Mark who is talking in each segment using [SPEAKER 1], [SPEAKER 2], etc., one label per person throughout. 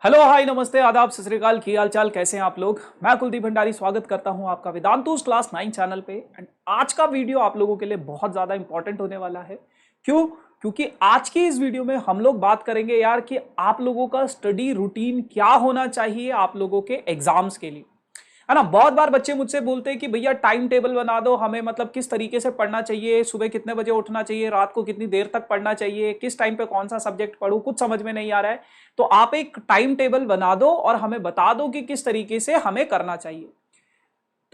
[SPEAKER 1] Hello hi नमस्ते आदाब सत श्री अकाल, की हाल चाल, कैसे हैं आप लोग। मैं कुलदीप भंडारी स्वागत करता हूं आपका वेदांतुस क्लास 9 चैनल पे। एंड आज का वीडियो आप लोगों के लिए बहुत ज्यादा इंपॉर्टेंट होने वाला है। क्यों? क्योंकि आज की इस वीडियो में हम लोग बात करेंगे यार कि आप लोगों का स्टडी रूटीन क्या होना चाहिए आप लोगों के एग्जाम्स के लिए, है ना। बहुत बार बच्चे मुझसे बोलते हैं कि भैया टाइम टेबल बना दो हमें, मतलब किस तरीके से पढ़ना चाहिए, सुबह कितने बजे उठना चाहिए, रात को कितनी देर तक पढ़ना चाहिए, किस टाइम पे कौन सा सब्जेक्ट पढूं, कुछ समझ में नहीं आ रहा है। तो आप एक टाइम टेबल बना दो और हमें बता दो कि किस तरीके से हमें करना चाहिए।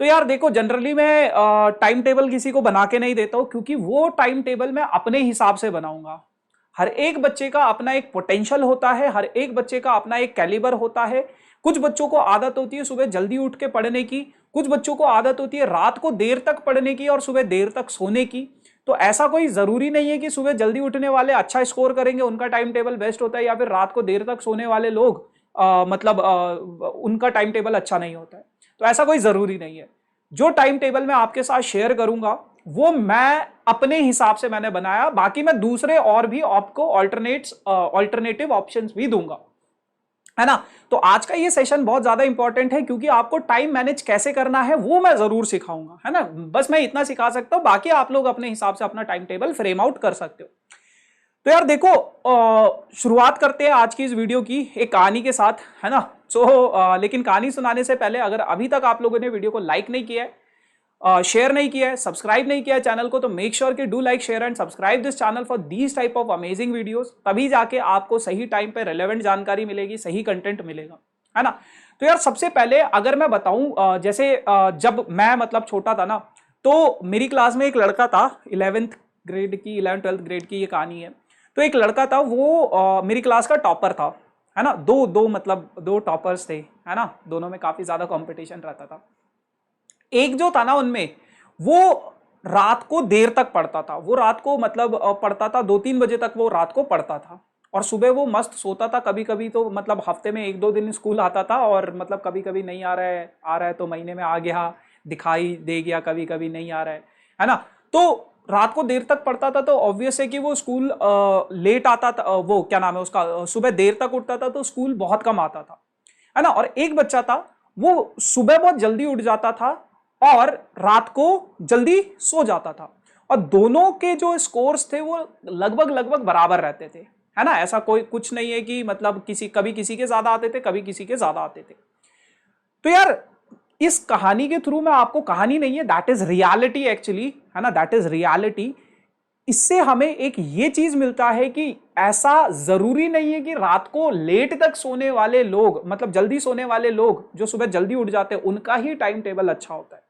[SPEAKER 1] तो यार देखो, जनरली मैं टाइम टेबल किसी को बना के नहीं देता हूं, क्योंकि वो टाइम टेबल मैं अपने हिसाब से बनाऊंगा। हर एक बच्चे का अपना एक पोटेंशियल होता है, हर एक बच्चे का अपना एक कैलिबर होता है। कुछ बच्चों को आदत होती है सुबह जल्दी उठ के पढ़ने की, कुछ बच्चों को आदत होती है रात को देर तक पढ़ने की और सुबह देर तक सोने की। तो ऐसा कोई जरूरी नहीं है कि सुबह जल्दी उठने वाले अच्छा स्कोर करेंगे, उनका टाइम टेबल बेस्ट होता है, या फिर रात को देर तक सोने वाले लोग उनका टाइम टेबल अच्छा नहीं होता है। तो ऐसा कोई जरूरी नहीं है। जो टाइम टेबल मैं आपके साथ शेयर करूंगा वो मैं अपने हिसाब से मैंने बनाया, बाकी मैं दूसरे और भी आपको ऑल्टरनेटिव ऑप्शंस भी दूंगा, है ना। तो आज का ये सेशन बहुत ज्यादा इंपॉर्टेंट है, क्योंकि आपको टाइम मैनेज कैसे करना है वो मैं जरूर सिखाऊंगा, है ना। बस मैं इतना सिखा सकता हूं, बाकी आप लोग अपने हिसाब से अपना टाइम टेबल फ्रेम आउट कर सकते हो। तो यार देखो, शुरुआत करते हैं आज की इस वीडियो की एक कहानी के साथ, है ना। लेकिन कहानी सुनाने से पहले, अगर अभी तक आप लोगों ने वीडियो को लाइक नहीं किया है, शेयर नहीं किया है, सब्सक्राइब नहीं किया है चैनल को, तो मेक श्योर कि do like share and subscribe this channel for these type of amazing videos. तभी जाके आपको सही टाइम पे रेलेवेंट जानकारी मिलेगी, सही कंटेंट मिलेगा, है ना। तो यार सबसे पहले अगर मैं बताऊं, जैसे जब मैं मतलब छोटा था ना, तो मेरी क्लास में एक लड़का था, 11th 12th ग्रेड की ये कहानी है। तो एक लड़का था, वो मेरी क्लास का टॉपर था, है ना। दो दो मतलब दो टॉपर्स थे, है ना, दोनों में काफी ज्यादा कंपटीशन रहता था। एक जो था ना उनमें, वो रात को देर तक पढ़ता था, वो रात को मतलब पढ़ता था 2-3 बजे तक, वो रात को पढ़ता था और सुबह वो मस्त सोता था। कभी कभी तो मतलब हफ्ते में 1-2 दिन स्कूल आता था, और मतलब कभी कभी नहीं आ रहा है तो महीने में आ गया, दिखाई दे गया, कभी कभी नहीं आ रहा है ना। तो रात को देर तक पढ़ता था, तो ऑब्वियस है कि वो स्कूल लेट आता था, वो क्या नाम है उसका, सुबह देर तक उठता था, तो स्कूल बहुत कम आता था, है ना। और एक बच्चा था, वो सुबह बहुत जल्दी उठ जाता था और रात को जल्दी सो जाता था, और दोनों के जो स्कोर्स थे वो लगभग लगभग बराबर रहते थे, है ना। ऐसा कोई कुछ नहीं है कि मतलब कभी किसी के ज्यादा आते थे, कभी किसी के ज्यादा आते थे। तो यार इस कहानी के थ्रू, मैं आपको कहानी नहीं है, दैट इज रियलिटी एक्चुअली, है ना, दैट इज रियलिटी। इससे हमें एक ये चीज मिलता है कि ऐसा जरूरी नहीं है कि रात को लेट तक सोने वाले लोग, मतलब जल्दी सोने वाले लोग जो सुबह जल्दी उठ जाते हैं, उनका ही टाइम टेबल अच्छा होता है,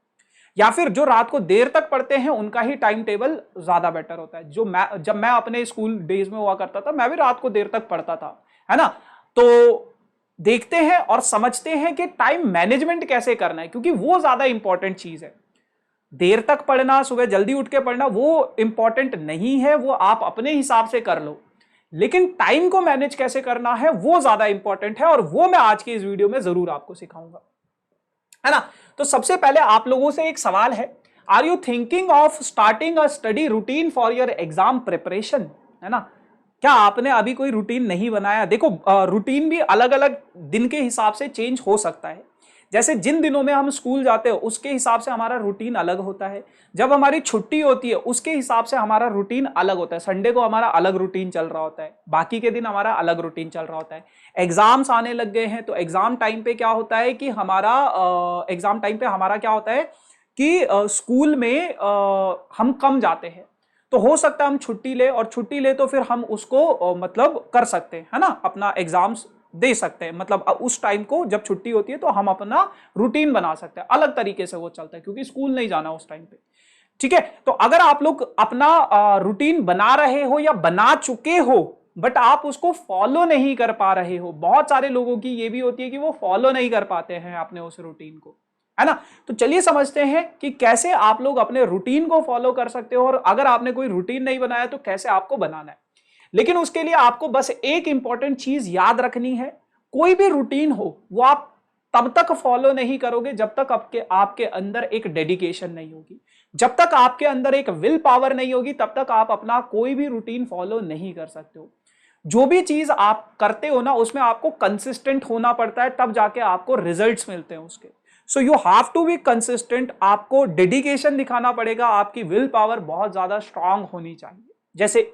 [SPEAKER 1] या फिर जो रात को देर तक पढ़ते हैं उनका ही टाइम टेबल ज्यादा बेटर होता है। जब मैं अपने स्कूल डेज में हुआ करता था, मैं भी रात को देर तक पढ़ता था, है ना। तो देखते हैं और समझते हैं कि टाइम मैनेजमेंट कैसे करना है, क्योंकि वो ज्यादा इंपॉर्टेंट चीज है। देर तक पढ़ना, सुबह जल्दी उठ के पढ़ना, वो इंपॉर्टेंट नहीं है, वो आप अपने हिसाब से कर लो। लेकिन टाइम को मैनेज कैसे करना है वो ज्यादा इंपॉर्टेंट है, और वो मैं आज की इस वीडियो में जरूर आपको सिखाऊंगा, है ना। तो सबसे पहले आप लोगों से एक सवाल है, are you thinking of starting a study routine for your exam preparation, है ना। क्या आपने अभी कोई रूटीन नहीं बनाया? देखो, रूटीन भी अलग अलग दिन के हिसाब से चेंज हो सकता है। जैसे जिन दिनों में हम स्कूल जाते हैं उसके हिसाब से हमारा रूटीन अलग होता है, जब हमारी छुट्टी होती है उसके हिसाब से हमारा रूटीन अलग होता है। संडे को हमारा अलग रूटीन चल रहा होता है, बाकी के दिन हमारा अलग रूटीन चल रहा होता है। एग्जाम्स आने लग गए हैं, तो एग्जाम टाइम पे क्या होता है कि एग्जाम टाइम पे हमारा क्या होता है कि स्कूल में हम कम जाते हैं, तो हो सकता है हम छुट्टी ले, और छुट्टी ले तो फिर हम उसको मतलब कर सकते हैं, है ना, अपना एग्जाम्स दे सकते हैं। मतलब उस टाइम को जब छुट्टी होती है तो हम अपना रूटीन बना सकते हैं, अलग तरीके से वो चलता है, क्योंकि स्कूल नहीं जाना उस टाइम पे। ठीक है, तो अगर आप लोग अपना रूटीन बना रहे हो या बना चुके हो, बट आप उसको फॉलो नहीं कर पा रहे हो, बहुत सारे लोगों की ये भी होती है कि वो फॉलो नहीं कर पाते हैं अपने उस रूटीन को, है ना। तो चलिए समझते हैं कि कैसे आप लोग अपने रूटीन को फॉलो कर सकते हो, और अगर आपने कोई रूटीन नहीं बनाया तो कैसे आपको बनाना है। लेकिन उसके लिए आपको बस एक इंपॉर्टेंट चीज याद रखनी है, कोई भी रूटीन हो वो आप तब तक फॉलो नहीं करोगे जब तक आपके आपके अंदर एक डेडिकेशन नहीं होगी, जब तक आपके अंदर एक विल पावर नहीं होगी, तब तक आप अपना कोई भी रूटीन फॉलो नहीं कर सकते हो। जो भी चीज आप करते हो ना उसमें आपको कंसिस्टेंट होना पड़ता है, तब जाके आपको रिजल्ट्स मिलते हैं उसके। So you have to be consistent, आपको डेडिकेशन दिखाना पड़ेगा, आपकी विल पावर बहुत ज्यादा स्ट्रांग होनी चाहिए। जैसे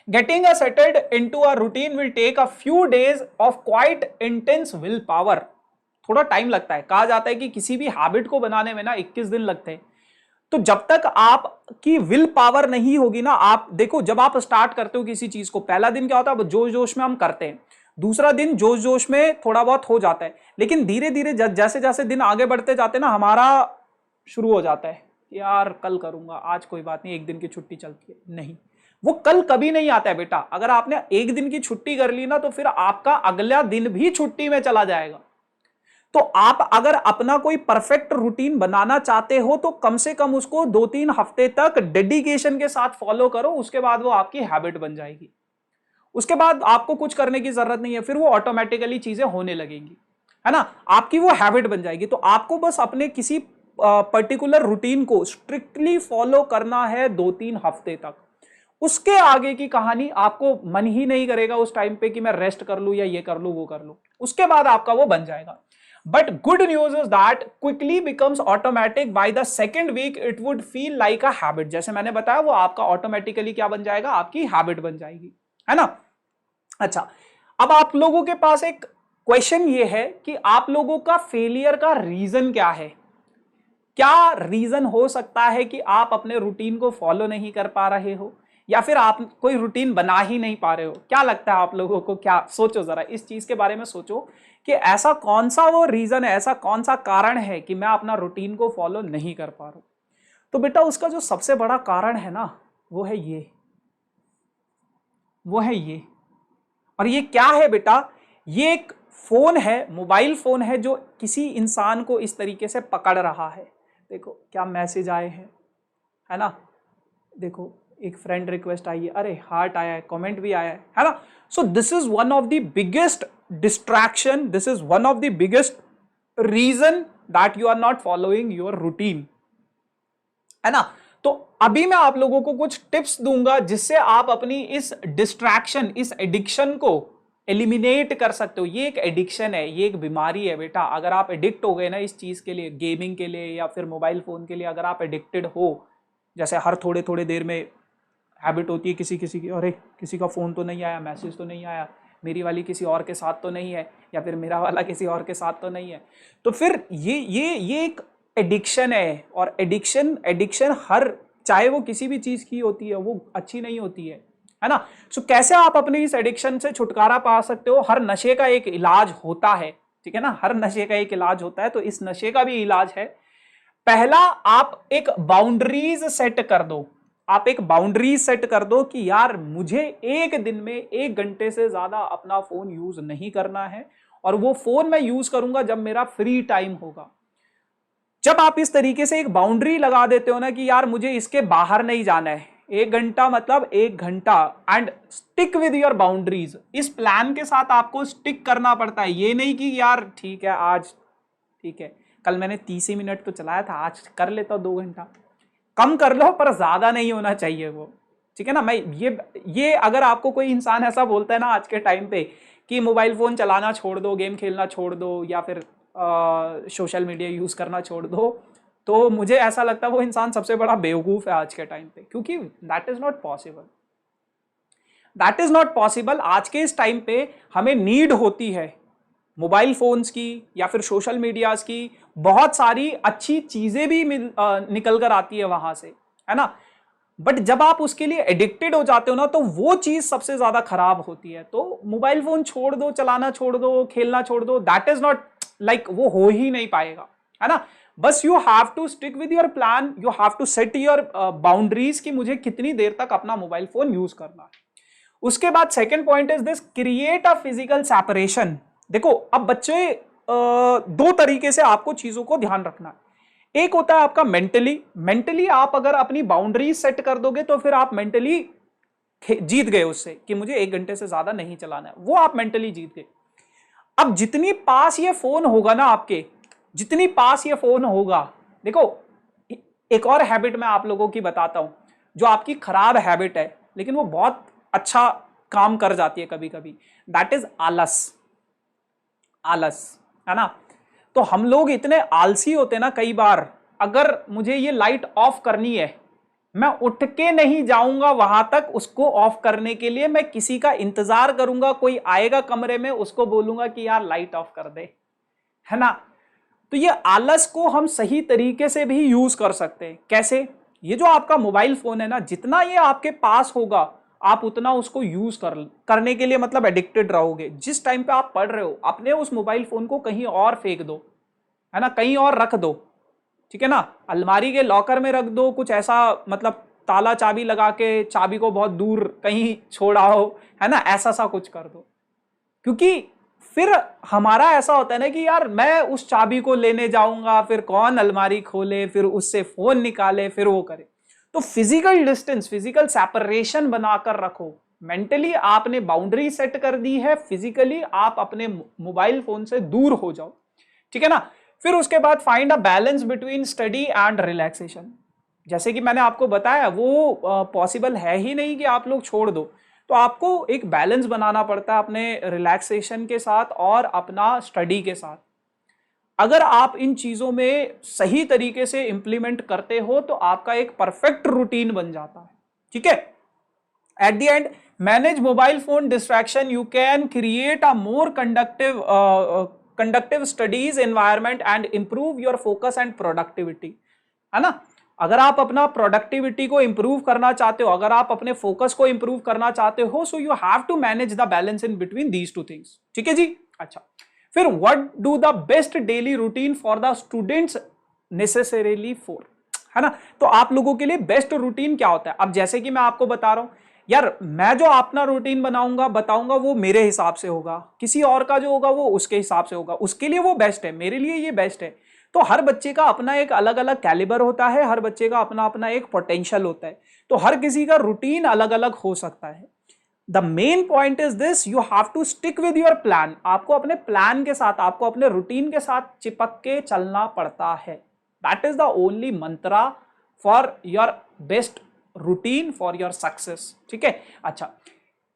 [SPEAKER 1] getting a settled into a routine will take a few days of quite intense will power. थोड़ा टाइम लगता है, कहा जाता है कि किसी भी हैबिट को बनाने में ना 21 दिन लगते हैं। तो जब तक आपकी विल पावर नहीं होगी ना, आप देखो जब आप स्टार्ट करते हो किसी चीज को, पहला दिन क्या होता है, जोश जोश में हम करते हैं, दूसरा दिन जोश जोश में थोड़ा बहुत हो जाता है, लेकिन धीरे धीरे जैसे जैसे दिन आगे बढ़ते जाते हैं ना, हमारा शुरू हो जाता है यार कल करूंगा, आज कोई बात नहीं, एक दिन की छुट्टी चलती है। नहीं, वो कल कभी नहीं आता है बेटा। अगर आपने एक दिन की छुट्टी कर ली ना, तो फिर आपका अगला दिन भी छुट्टी में चला जाएगा। तो आप अगर अपना कोई परफेक्ट रूटीन बनाना चाहते हो तो कम से कम उसको 2-3 हफ्ते तक डेडिकेशन के साथ फॉलो करो, उसके बाद वो आपकी हैबिट बन जाएगी। उसके बाद आपको कुछ करने की जरूरत नहीं है, फिर वो ऑटोमेटिकली चीजें होने लगेंगी, है ना, आपकी वो हैबिट बन जाएगी। तो आपको बस अपने किसी पर्टिकुलर रूटीन को स्ट्रिक्टली फॉलो करना है 2-3 हफ्ते तक। उसके आगे की कहानी आपको मन ही नहीं करेगा उस टाइम पे कि मैं रेस्ट कर लूं या ये कर लूं वो कर लूं, उसके बाद आपका वो बन जाएगा। But good news is that quickly becomes automatic by the second week, it would feel like a habit. जैसे मैंने बताया वो आपका ऑटोमेटिकली क्या बन जाएगा, आपकी हैबिट बन जाएगी, है ना। अच्छा, अब आप लोगों के पास एक क्वेश्चन ये है कि आप लोगों का फेलियर का रीजन क्या है। क्या रीजन हो सकता है कि आप अपने रूटीन को फॉलो नहीं कर पा रहे हो, या फिर आप कोई रूटीन बना ही नहीं पा रहे हो। क्या लगता है आप लोगों को, क्या सोचो जरा इस चीज के बारे में सोचो कि ऐसा कौन सा वो रीजन है, ऐसा कौन सा कारण है कि मैं अपना रूटीन को फॉलो नहीं कर पा रहा हूं। तो बेटा उसका जो सबसे बड़ा कारण है ना, वो है ये, वो है ये। और ये क्या है बेटा, ये एक फोन है, मोबाइल फोन है, जो किसी इंसान को इस तरीके से पकड़ रहा है। देखो क्या मैसेज आए हैं, है ना, देखो एक फ्रेंड रिक्वेस्ट आई है, अरे हार्ट आया है, कमेंट भी आया है ना। So this is one of the biggest distraction, this is one of the biggest reason that you are not following your routine, है ना। तो अभी मैं आप लोगों को कुछ टिप्स दूंगा जिससे आप अपनी इस डिस्ट्रैक्शन, इस एडिक्शन को एलिमिनेट कर सकते हो। ये एक एडिक्शन है, ये एक बीमारी है बेटा। अगर आप एडिक्ट हो गए ना इस चीज के लिए, गेमिंग के लिए या फिर मोबाइल फोन के लिए, अगर आप एडिक्टेड हो, जैसे हर थोड़े थोड़े देर में हैबिट होती है किसी किसी की, अरे किसी का फोन तो नहीं आया, मैसेज तो नहीं आया, मेरी वाली किसी और के साथ तो नहीं है, या फिर मेरा वाला किसी और के साथ तो नहीं है, तो फिर ये एक एडिक्शन है। और एडिक्शन एडिक्शन हर, चाहे वो किसी भी चीज की होती है, वो अच्छी नहीं होती है ना। सो कैसे आप अपनी इस एडिक्शन से छुटकारा पा सकते हो। हर नशे का एक इलाज होता है, ठीक है ना, हर नशे का एक इलाज होता है, तो इस नशे का भी इलाज है। पहला, आप एक बाउंड्रीज सेट कर दो। आप एक बाउंड्री सेट कर दो कि यार मुझे एक दिन में 1 घंटे से ज्यादा अपना फोन यूज नहीं करना है, और वो फोन मैं यूज करूंगा जब मेरा फ्री टाइम होगा। जब आप इस तरीके से एक बाउंड्री लगा देते हो ना कि यार मुझे इसके बाहर नहीं जाना है, 1 घंटा मतलब 1 घंटा, and stick with your boundaries. इस प्लान के साथ आपको स्टिक करना पड़ता है। ये नहीं कि यार ठीक है आज, ठीक है कल मैंने 30 ही मिनट तो चलाया था, आज कर लेता हूं 2 घंटा। कम कर लो पर ज्यादा नहीं होना चाहिए वो, ठीक है ना। मैं ये अगर आपको कोई इंसान ऐसा बोलता है ना आज के टाइम पे कि मोबाइल फोन चलाना छोड़ दो, गेम खेलना छोड़ दो, या फिर सोशल मीडिया यूज करना छोड़ दो, तो मुझे ऐसा लगता है वो इंसान सबसे बड़ा बेवकूफ है आज के टाइम पे, क्योंकि that is not possible, that is not possible. आज के इस टाइम पे हमें नीड होती है मोबाइल फोन्स की या फिर सोशल मीडियाज की, बहुत सारी अच्छी चीजें भी निकल कर आती है वहां से, है ना। बट जब आप उसके लिए एडिक्टेड हो जाते हो ना, तो वो चीज सबसे ज्यादा खराब होती है। तो मोबाइल फोन छोड़ दो, चलाना छोड़ दो, खेलना छोड़ दो, दैट इज नॉट लाइक, वो हो ही नहीं पाएगा, है ना। बस you have to stick with your plan, you have to set your boundaries कि मुझे कितनी देर तक अपना मोबाइल फोन यूज करना है। उसके बाद second point is this, create a physical separation. देखो अब बच्चे, दो तरीके से आपको चीजों को ध्यान रखना है। एक होता है आपका मेंटली आप अगर अपनी बाउंड्री सेट कर दोगे तो फिर आप मेंटली जीत गए उससे कि मुझे 1 घंटे से ज्यादा नहीं चलाना है, वो आप मेंटली जीत गए। अब जितनी पास ये फोन होगा ना आपके, जितनी पास ये फोन होगा, देखो एक और हैबिट मैं आप लोगों की बताता हूं जो आपकी खराब हैबिट है, लेकिन वो बहुत अच्छा काम कर जाती है कभी कभी, दैट इज आलस। आलस, है ना। तो हम लोग इतने आलसी होते हैं ना कई बार, अगर मुझे ये लाइट ऑफ करनी है, मैं उठ के नहीं जाऊंगा वहां तक उसको ऑफ करने के लिए, मैं किसी का इंतजार करूंगा, कोई आएगा कमरे में, उसको बोलूंगा कि यार लाइट ऑफ कर दे, है ना। तो ये आलस को हम सही तरीके से भी यूज कर सकते हैं। कैसे? ये जो आपका मोबाइल फोन है ना, जितना ये आपके पास होगा आप उतना उसको यूज करने के लिए मतलब एडिक्टेड रहोगे। जिस टाइम पे आप पढ़ रहे हो, अपने उस मोबाइल फोन को कहीं और फेंक दो, है ना, कहीं और रख दो, ठीक है ना, अलमारी के लॉकर में रख दो, कुछ ऐसा मतलब ताला चाबी लगा के चाबी को बहुत दूर कहीं छोड़ाओ, है ना, ऐसा सा कुछ कर दो। क्योंकि फिर हमारा ऐसा होता है ना कि यार मैं उस चाबी को लेने जाऊंगा, फिर कौन अलमारी खोले, फिर उससे फोन निकाले, फिर वो करे। तो फिजिकल डिस्टेंस, फिजिकल सेपरेशन बनाकर रखो। मेंटली आपने बाउंड्री सेट कर दी है, फिजिकली आप अपने मोबाइल फोन से दूर हो जाओ, ठीक है ना। फिर उसके बाद find a balance between study and relaxation. जैसे कि मैंने आपको बताया, वो पॉसिबल है ही नहीं कि आप लोग छोड़ दो, तो आपको एक बैलेंस बनाना पड़ता है अपने रिलैक्सेशन के साथ और अपना स्टडी के साथ। अगर आप इन चीजों में सही तरीके से इंप्लीमेंट करते हो तो आपका एक परफेक्ट रूटीन बन जाता है, ठीक है। At the end, manage mobile phone distraction, you can create a more conductive studies environment and improve your focus and productivity, है ना। अगर आप अपना प्रोडक्टिविटी को इंप्रूव करना चाहते हो, अगर आप अपने फोकस को इंप्रूव करना चाहते हो, so you have to manage the balance in between these two things, ठीक है जी। अच्छा, फिर what do the best daily routine for the students necessarily for, है ना। तो आप लोगों के लिए बेस्ट रूटीन क्या होता है? अब जैसे कि मैं आपको बता रहा हूं, यार मैं जो अपना रूटीन बनाऊंगा बताऊंगा वो मेरे हिसाब से होगा, किसी और का जो होगा वो उसके हिसाब से होगा, उसके लिए वो बेस्ट है, मेरे लिए ये बेस्ट है। तो हर बच्चे का अपना एक अलग अलग कैलिबर होता है, हर बच्चे का अपना अपना एक पोटेंशियल होता है, तो हर किसी का रूटीन अलग अलग हो सकता है। The main point is this, you have to stick with your plan. आपको अपने प्लान के साथ, आपको अपने रूटीन के साथ चिपक के चलना पड़ता है। That is the only Mantra for your best routine, for your success, ठीक है। अच्छा,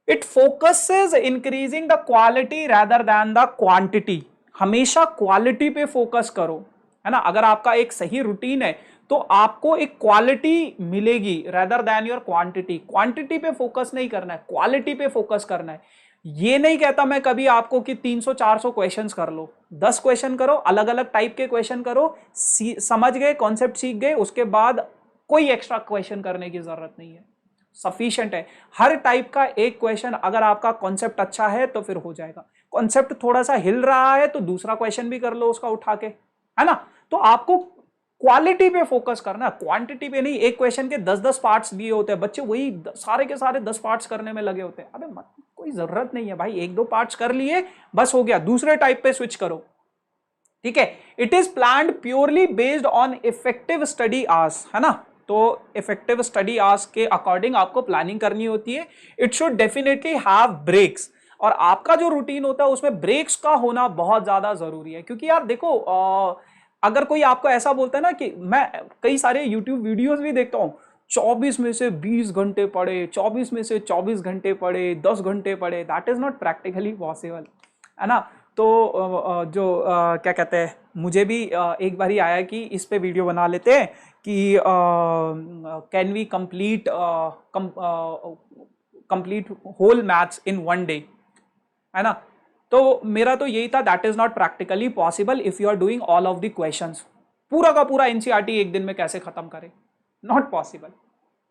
[SPEAKER 1] it focuses increasing the quality rather than the quantity. हमेशा क्वालिटी पे फोकस करो, है ना। अगर आपका एक सही रूटीन है तो आपको एक क्वालिटी मिलेगी rather than your quantity. Quantity पे फोकस नहीं करना है, क्वालिटी पे फोकस करना है। ये नहीं कहता मैं कभी आपको कि 300-400 क्वेश्चंस कर लो, 10 क्वेश्चन करो, अलग अलग टाइप के क्वेश्चन करो, समझ गए, कॉन्सेप्ट सीख गए, उसके बाद कोई एक्स्ट्रा क्वेश्चन करने की जरूरत नहीं है, सफिशिएंट है। हर टाइप का एक क्वेश्चन, अगर आपका कॉन्सेप्ट अच्छा है तो फिर हो जाएगा। कॉन्सेप्ट थोड़ा सा हिल रहा है तो दूसरा क्वेश्चन भी कर लो उसका उठा के, है ना। तो आपको क्वालिटी पे फोकस करना है, क्वांटिटी पे नहीं। एक क्वेश्चन के 10-10 पार्ट्स दिए होते हैं, बच्चे वही सारे के सारे 10 पार्ट्स करने में लगे होते हैं। अबे कोई जरूरत नहीं है भाई, 1-2 पार्ट्स कर लिए बस हो गया, दूसरे टाइप पे स्विच करो, ठीक है। It is planned purely based on effective study hours, है ना। तो इफेक्टिव स्टडी आवर्स के अकॉर्डिंग आपको प्लानिंग करनी होती है। It should definitely have breaks, और आपका जो रूटीन होता है उसमें ब्रेक्स का होना बहुत ज्यादा जरूरी है। क्योंकि यार देखो, अगर कोई आपको ऐसा बोलता है ना, कि मैं कई सारे यूट्यूब वीडियोस भी देखता हूँ, 24 में से 20 घंटे पढ़े, 24 में से 24 घंटे पढ़े, 10 घंटे पढ़े, that is not practically possible, है ना। तो क्या कहते हैं, मुझे भी एक बार ही आया कि इस पे वीडियो बना लेते हैं कि can we complete whole maths in 1 day, है ना। तो मेरा तो यही था, that is not practically possible if you are doing all of the questions. पूरा का पूरा एनसीईआरटी एक दिन में कैसे खत्म करें, नॉट पॉसिबल,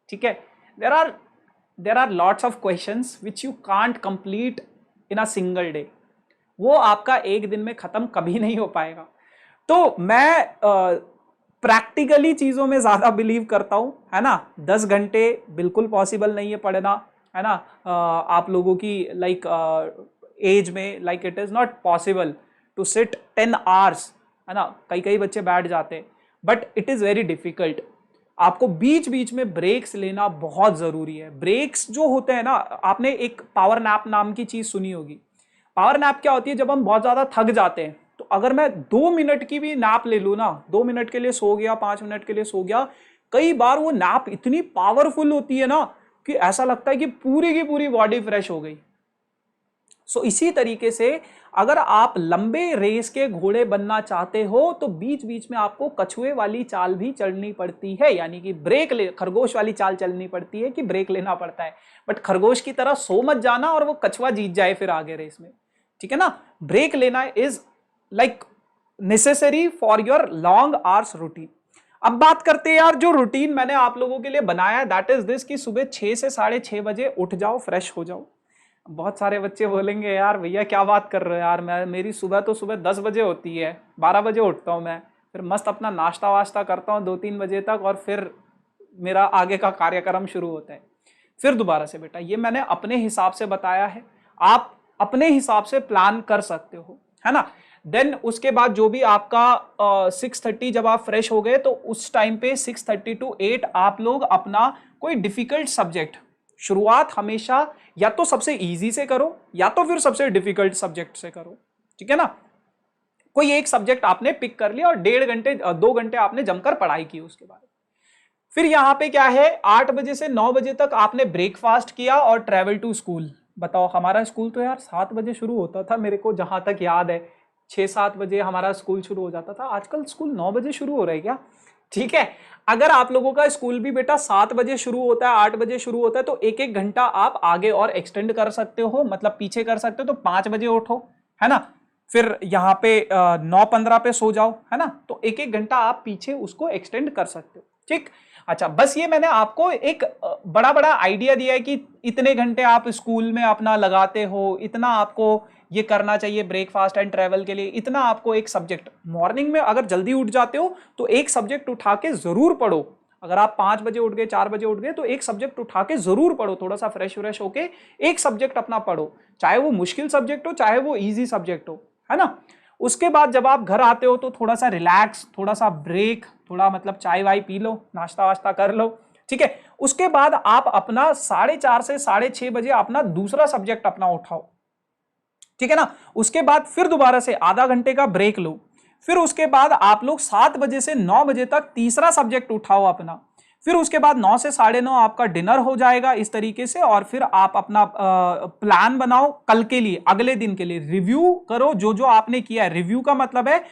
[SPEAKER 1] ठीक है। There are lots of questions which you can't complete in a single day, वो आपका एक दिन में खत्म कभी नहीं हो पाएगा। तो मैं प्रैक्टिकली चीजों में ज्यादा बिलीव करता हूं, है ना। 10 घंटे बिल्कुल पॉसिबल नहीं है पढ़ना, है ना। आप लोगों की लाइक एज में, like it is not possible to sit 10 hours, है ना। कई कई बच्चे बैठ जाते हैं, but it is very difficult. आपको बीच बीच में ब्रेक्स लेना बहुत जरूरी है। ब्रेक्स जो होते हैं ना, आपने एक पावर नैप नाम की चीज सुनी होगी। पावर नैप क्या होती है? जब हम बहुत ज्यादा थक जाते हैं, तो अगर मैं 2 मिनट की भी नैप ले लूँ ना, 2 मिनट के लिए सो गया, 5 मिनट के लिए सो गया, कई बार वो नैप इतनी पावरफुल होती है ना कि ऐसा लगता है कि पूरी की पूरी बॉडी फ्रेश हो गई। सो इसी तरीके से अगर आप लंबे रेस के घोड़े बनना चाहते हो तो बीच बीच में आपको कछुए वाली चाल भी चलनी पड़ती है, यानी कि खरगोश वाली चाल चलनी पड़ती है कि ब्रेक लेना पड़ता है। बट खरगोश की तरह सो मत जाना और वो कछुआ जीत जाए फिर आगे रेस में, ठीक है ना। ब्रेक लेना is like necessary for your long hours routine. अब बात करते हैं यार, जो रूटीन मैंने आप लोगों के लिए बनाया है दैट इज दिस कि सुबह 6 से 6:30 बजे उठ जाओ, फ्रेश हो जाओ। बहुत सारे बच्चे बोलेंगे यार भैया क्या बात कर रहे हो यार, मेरी सुबह तो सुबह 10 बजे होती है, 12 बजे उठता हूँ मैं, फिर मस्त अपना नाश्ता वाश्ता करता हूँ 2-3 बजे तक और फिर मेरा आगे का कार्यक्रम शुरू होता है। फिर दोबारा से बेटा, ये मैंने अपने हिसाब से बताया है, आप अपने हिसाब से प्लान कर सकते हो, है ना। देन उसके बाद जो भी आपका 6:30 जब आप फ्रेश हो गए तो उस टाइम पे 6:30 to 8 आप लोग अपना कोई डिफिकल्ट सब्जेक्ट, शुरुआत हमेशा या तो सबसे इजी से करो या तो फिर सबसे डिफिकल्ट सब्जेक्ट से करो, ठीक है ना। कोई एक सब्जेक्ट आपने पिक कर लिया और 2 घंटे आपने जमकर पढ़ाई की उसके बाद। फिर यहां पे क्या है, 8 बजे से 9 बजे तक आपने ब्रेकफास्ट किया और ट्रेवल टू स्कूल। बताओ, हमारा स्कूल तो यार 7 बजे शुरू होता था, मेरे को जहां तक याद है 6-7 बजे हमारा स्कूल शुरू हो जाता था। आजकल स्कूल 9 बजे शुरू हो रहा है क्या? ठीक है, अगर आप लोगों का स्कूल भी बेटा 7 बजे शुरू होता है, 8 बजे शुरू होता है, तो 1-1 घंटा आप आगे और एक्सटेंड कर सकते हो, मतलब पीछे कर सकते हो। तो 5 बजे उठो, है ना, फिर यहाँ पे 9:15 पे सो जाओ, है ना। तो 1-1 घंटा आप पीछे उसको एक्सटेंड कर सकते हो, ठीक। अच्छा, बस ये मैंने आपको एक बड़ा बड़ा आइडिया दिया है कि इतने घंटे आप स्कूल में अपना लगाते हो, इतना आपको ये करना चाहिए ब्रेकफास्ट एंड ट्रैवल के लिए, इतना आपको एक सब्जेक्ट मॉर्निंग में अगर जल्दी उठ जाते हो तो एक सब्जेक्ट उठा के जरूर पढ़ो। अगर आप 5 बजे उठ गए, 4 बजे उठ गए, तो एक सब्जेक्ट उठा के जरूर पढ़ो, थोड़ा सा फ्रेश व्रेश होके एक सब्जेक्ट अपना पढ़ो, चाहे वो मुश्किल सब्जेक्ट हो चाहे वो इजी सब्जेक्ट हो, है ना। उसके बाद जब आप घर आते हो तो थोड़ा सा रिलैक्स, थोड़ा सा ब्रेक, थोड़ा मतलब चाय वाय पी लो, नाश्ता वाश्ता कर लो, ठीक है। उसके बाद आप अपना 4:30 से 6:30 बजे अपना दूसरा सब्जेक्ट अपना उठाओ, ठीक है ना। उसके बाद फिर दोबारा से आधा घंटे का ब्रेक लो, फिर उसके बाद आप लोग 7 बजे से 9 बजे तक तीसरा सब्जेक्ट उठाओ अपना, फिर उसके बाद 9 से 9:30 आपका डिनर हो जाएगा इस तरीके से। और फिर आप अपना प्लान बनाओ कल के लिए, अगले दिन के लिए, रिव्यू करो जो जो आपने किया है। रिव्यू का मतलब है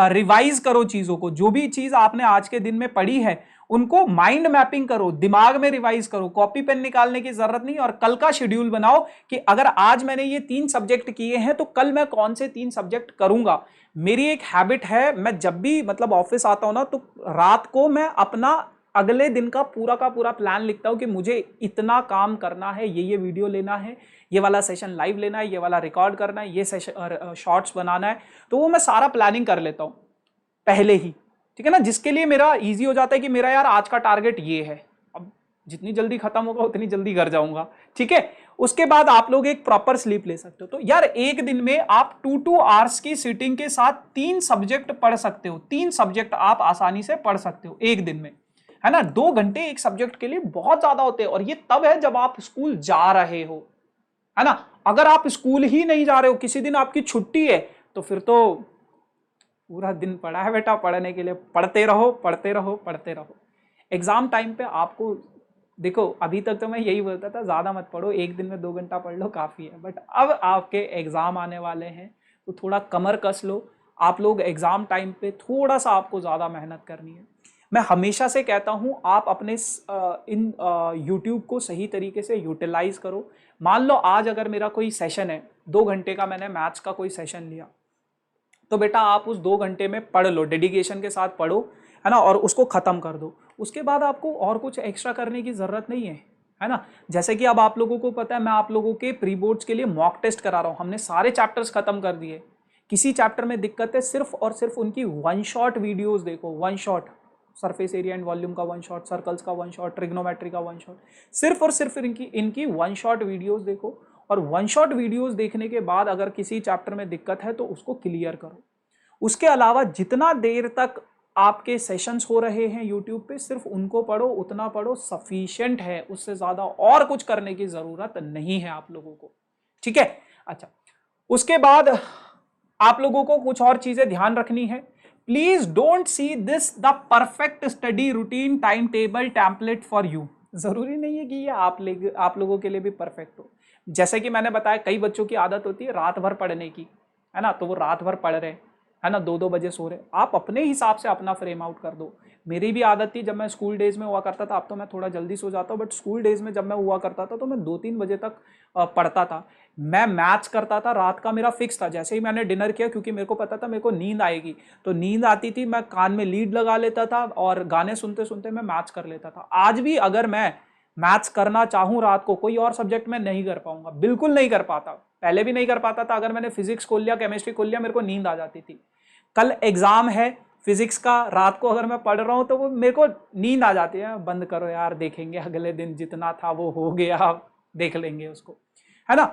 [SPEAKER 1] रिवाइज करो चीजों को, जो भी चीज आपने आज के दिन में पढ़ी है उनको माइंड मैपिंग करो, दिमाग में रिवाइज करो, कॉपी पेन निकालने की जरूरत नहीं। और कल का शेड्यूल बनाओ कि अगर आज मैंने ये 3 सब्जेक्ट किए हैं तो कल मैं कौन से 3 सब्जेक्ट करूंगा। मेरी एक हैबिट है, मैं जब भी मतलब ऑफिस आता हूं ना तो रात को मैं अपना अगले दिन का पूरा प्लान लिखता हूं कि मुझे इतना काम करना है, ये वीडियो लेना है, ये वाला सेशन लाइव लेना है, ये वाला रिकॉर्ड करना है, ये सेशन शॉर्ट्स बनाना है। तो वो मैं सारा प्लानिंग कर लेता हूं पहले ही, ठीक है ना, जिसके लिए मेरा इजी हो जाता है कि मेरा यार आज का टारगेट ये है, अब जितनी जल्दी खत्म होगा उतनी जल्दी घर जाऊंगा, ठीक है। उसके बाद आप लोग एक प्रॉपर स्लीप ले सकते हो। तो यार एक दिन में आप 2-2 आवर्स की सीटिंग के साथ 3 सब्जेक्ट पढ़ सकते हो, 3 सब्जेक्ट आप आसानी से पढ़ सकते हो एक दिन में, है ना। 2 घंटे एक सब्जेक्ट के लिए बहुत ज्यादा होते हैं, और ये तब है जब आप स्कूल जा रहे हो, है ना। अगर आप स्कूल ही नहीं जा रहे हो, किसी दिन आपकी छुट्टी है, तो फिर तो पूरा दिन पड़ा है बेटा पढ़ने के लिए, पढ़ते रहो पढ़ते रहो पढ़ते रहो। एग्जाम टाइम पे आपको देखो, अभी तक तो मैं यही बोलता था ज्यादा मत पढ़ो, एक दिन में 2 घंटा पढ़ लो काफी है। बट अब आपके एग्जाम आने वाले हैं तो थोड़ा कमर कस लो, आप लोग एग्जाम टाइम पे थोड़ा सा आपको ज्यादा मेहनत करनी है। मैं हमेशा से कहता हूं आप अपने इन यूट्यूब को सही तरीके से यूटिलाइज करो। मान लो आज अगर मेरा कोई सेशन है, 2 घंटे का मैंने मैथ्स का कोई सेशन लिया, तो बेटा आप उस 2 घंटे में पढ़ लो, डेडिकेशन के साथ पढ़ो, है ना, और उसको खत्म कर दो। उसके बाद आपको और कुछ एक्स्ट्रा करने की जरूरत नहीं है ना। जैसे कि अब आप लोगों को पता है मैं आप लोगों के प्री बोर्ड्स के लिए मॉक टेस्ट करा रहा हूं, हमने सारे चैप्टर्स खत्म कर दिए। किसी चैप्टर में दिक्कत है, सिर्फ और सिर्फ उनकी 1 शॉट वीडियोस देखो, 1 shot, surface area and volume का 1 शॉट, सर्कल्स का 1 शॉट, ट्रिग्नोमेट्री का 1 शॉट, सिर्फ और सिर्फ इनकी 1 शॉट वीडियोस देखो। और 1 शॉट वीडियोस देखने के बाद अगर किसी चैप्टर में दिक्कत है तो उसको क्लियर करो। उसके अलावा जितना देर तक आपके सेशंस हो रहे हैं यूट्यूब पे, सिर्फ उनको पढ़ो, उतना पढ़ो, सफिशिएंट है, उससे ज्यादा और कुछ करने की जरूरत नहीं है आप लोगों को, ठीक है। अच्छा, उसके बाद आप लोगों को कुछ और चीजें ध्यान रखनी है। Please don't see this the perfect study routine time table template for you. जरूरी नहीं है कि ये आप लोगों के लिए भी परफेक्ट हो। जैसे कि मैंने बताया, कई बच्चों की आदत होती है रात भर पढ़ने की, है ना, तो वो रात भर पढ़ रहे, है ना, 2-2 बजे सो रहे। आप अपने हिसाब से अपना फ्रेम आउट कर दो। मेरी भी आदत थी जब मैं स्कूल डेज में हुआ करता था, अब तो मैं थोड़ा जल्दी सो जाता हूँ, बट स्कूल डेज में जब मैं हुआ करता था तो मैं 2-3 बजे तक पढ़ता था। मैं मैथ्स करता था, रात का मेरा फिक्स था। जैसे ही मैंने डिनर किया, क्योंकि मेरे को पता था मेरे को नींद आएगी, तो नींद आती थी, मैं कान में लीड लगा लेता था और गाने सुनते सुनते मैं मैथ्स कर लेता था। आज भी अगर मैं मैथ्स करना चाहूं रात को, कोई और सब्जेक्ट में नहीं कर पाऊंगा, बिल्कुल नहीं कर पाता। पहले भी नहीं कर पाता था। अगर मैंने फिजिक्स खोल लिया, केमिस्ट्री खोल लिया, मेरे को नींद आ जाती थी। कल एग्जाम है फिजिक्स का, रात को अगर मैं पढ़ रहा हूं तो वो मेरे को नींद आ जाती है। बंद करो यार, देखेंगे अगले दिन, जितना था वो हो गया, देख लेंगे उसको, है ना।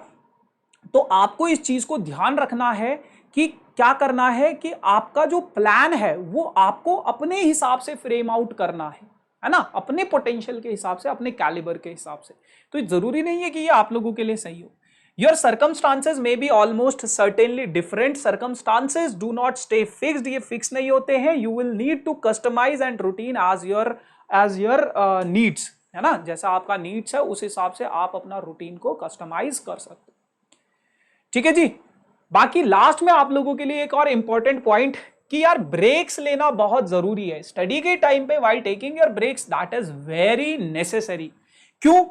[SPEAKER 1] तो आपको इस चीज को ध्यान रखना है कि क्या करना है, कि आपका जो प्लान है वो आपको अपने हिसाब से फ्रेम आउट करना है ना, अपने पोटेंशियल के हिसाब से, अपने कैलिबर के हिसाब से। तो जरूरी नहीं है कि ये आप लोगों के लिए सही हो। Your circumstances may be almost certainly different. Circumstances do not stay fixed. ये fix नहीं होते हैं. You will need to customize and routine as your needs, है ना। जैसा आपका needs है उस हिसाब से आप अपना रूटीन को कस्टमाइज कर सकते हो। ठीक है जी। बाकी लास्ट में आप लोगों के लिए एक और इंपॉर्टेंट पॉइंट, कि यार ब्रेक्स लेना बहुत जरूरी है स्टडी के टाइम पे। While taking your breaks, that is very necessary. क्यों?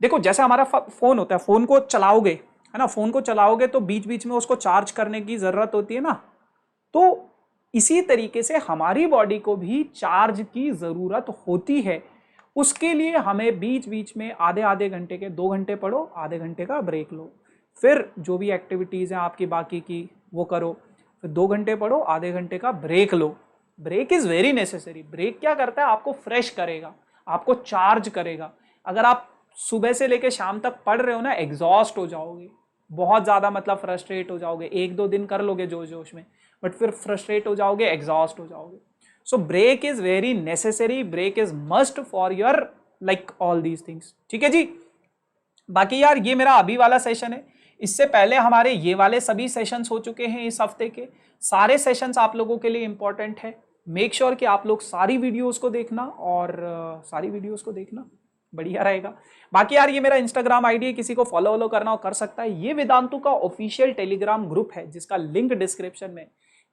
[SPEAKER 1] देखो, जैसे हमारा फोन होता है, फोन को चलाओगे, है ना, फोन को चलाओगे तो बीच बीच में उसको चार्ज करने की जरूरत होती है ना। तो इसी तरीके से हमारी बॉडी को भी चार्ज की जरूरत होती है। उसके लिए हमें बीच बीच में आधे आधे घंटे के, 2 घंटे पढ़ो, आधे घंटे का ब्रेक लो, फिर जो भी एक्टिविटीज हैं आपकी बाकी की वो करो, फिर 2 घंटे पढ़ो, आधे घंटे का ब्रेक लो। Break is very necessary. Break क्या करता है, आपको फ्रेश करेगा, आपको चार्ज करेगा। अगर आप सुबह से लेकर शाम तक पढ़ रहे हो ना, एग्जॉस्ट हो जाओगे बहुत ज्यादा, मतलब फ्रस्ट्रेट हो जाओगे। 1-2 दिन कर लोगे जोश जोश में, बट फिर फ्रस्ट्रेट हो जाओगे, एग्जॉस्ट हो जाओगे। So break is very necessary, break is must for your like all these things. ठीक है जी। बाकी यार ये मेरा अभी वाला सेशन है, इससे पहले हमारे ये वाले सभी सेशंस हो चुके हैं। इस हफ्ते के सारे सेशंस आप लोगों के लिए इंपॉर्टेंट है। मेक श्योर कि आप लोग सारी वीडियोस को देखना, और सारी वीडियोस को देखना, बढ़िया रहेगा। बाकी यार ये मेरा इंस्टाग्राम आईडी है, किसी को फॉलो करना हो कर सकता है। ये वेदांतु का ऑफिशियल टेलीग्राम ग्रुप है, जिसका लिंक डिस्क्रिप्शन में।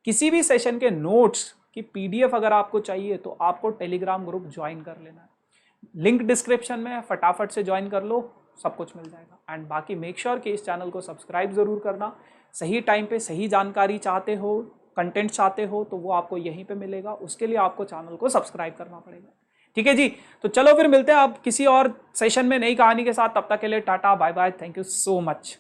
[SPEAKER 1] किसी भी सेशन के नोट्स की पीडीएफ अगर आपको चाहिए तो आपको टेलीग्राम ग्रुप ज्वाइन कर लेना है। लिंक डिस्क्रिप्शन में, फटाफट से ज्वाइन कर लो, सब कुछ मिल जाएगा। एंड बाकी मेक श्योर कि इस चैनल को सब्सक्राइब जरूर करना। सही टाइम पे सही जानकारी चाहते हो, कंटेंट चाहते हो, तो वो आपको यहीं पे मिलेगा। उसके लिए आपको चैनल को सब्सक्राइब करना पड़ेगा। ठीक है जी। तो चलो फिर मिलते हैं आप किसी और सेशन में नई कहानी के साथ। तब तक के लिए tata bye bye, thank you so much.